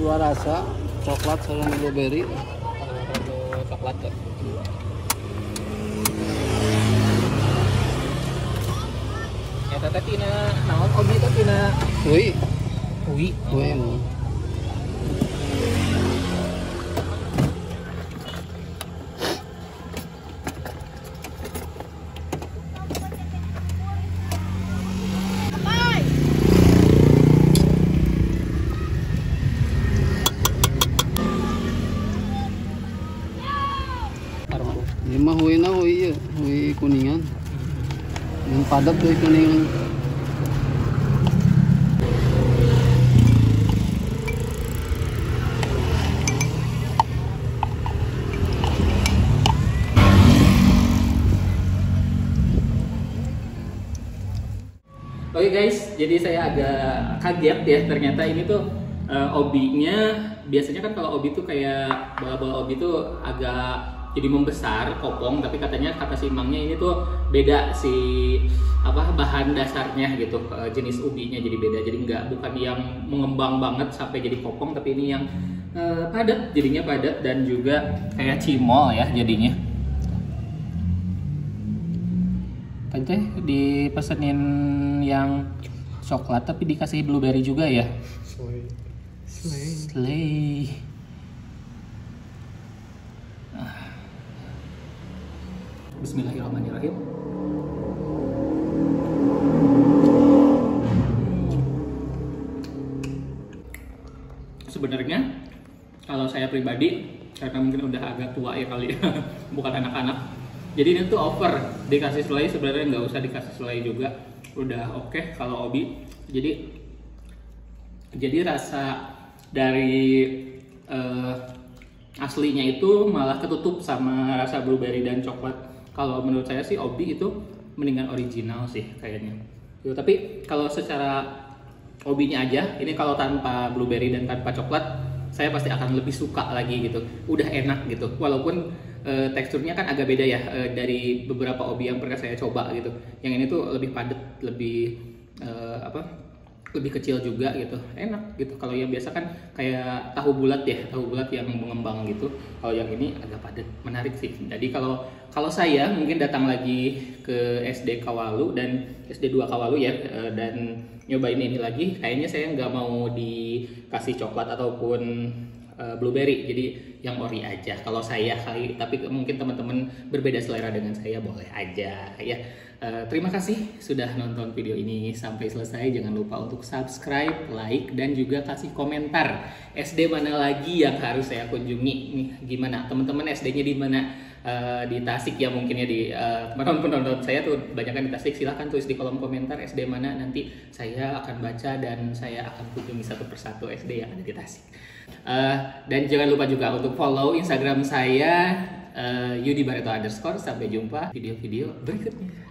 dua rasa, coklat sama blueberry. Coklat tuh. Ya tete tina naon obi teh tina Ui, ui. ui. Ini mah hui na hui ya, hui kuningan. Yang padat tuh kuningan. Oke guys, jadi saya agak kaget ya, ternyata ini tuh obinya. Biasanya kan kalau obi tuh kayak bola-bola obi tuh agak jadi membesar kopong, tapi katanya kata si Mangnya ini tuh beda si bahan dasarnya gitu, jenis ubinya jadi beda, jadi bukan yang mengembang banget sampai jadi kopong, tapi ini yang padat, jadinya padat dan juga kayak cimol ya jadinya. Tadi teh dipesenin yang coklat tapi dikasih blueberry juga ya. Slay. Bismillahirrahmanirrahim. Sebenarnya kalau saya pribadi, karena mungkin udah agak tua ya kali, bukan anak-anak, jadi ini tuh over. Dikasih selai sebenarnya nggak usah dikasih selai juga, udah oke kalau obi. Jadi rasa dari aslinya itu malah ketutup sama rasa blueberry dan coklat. Kalau menurut saya sih obi itu mendingan original sih kayaknya. Tapi kalau secara obinya aja, ini kalau tanpa blueberry dan tanpa coklat, saya pasti akan lebih suka lagi gitu. Udah enak gitu. Walaupun teksturnya kan agak beda ya dari beberapa obi yang pernah saya coba gitu. Yang ini tuh lebih padat, lebih lebih kecil juga gitu, enak gitu. Kalau yang biasa kan kayak tahu bulat ya, tahu bulat yang mengembang gitu. Kalau yang ini agak padat, menarik sih. Jadi kalau saya mungkin datang lagi ke SD Kawalu dan SD 2 Kawalu ya, dan nyobain ini lagi, kayaknya saya nggak mau dikasih coklat ataupun blueberry, jadi yang ori aja kalau saya kali. Tapi mungkin teman-teman berbeda selera dengan saya, boleh aja ya. Terima kasih sudah nonton video ini sampai selesai. Jangan lupa untuk subscribe, like, dan juga kasih komentar SD mana lagi yang harus saya kunjungi. Nih, gimana teman-teman SD-nya di mana? Di Tasik ya mungkin ya, di penonton saya tuh banyak kan di Tasik. Silahkan tulis di kolom komentar SD mana, nanti saya akan baca dan saya akan kunjungi satu persatu SD yang ada di Tasik. Dan jangan lupa juga untuk follow Instagram saya Yudi Barreto _. Sampai jumpa video-video berikutnya.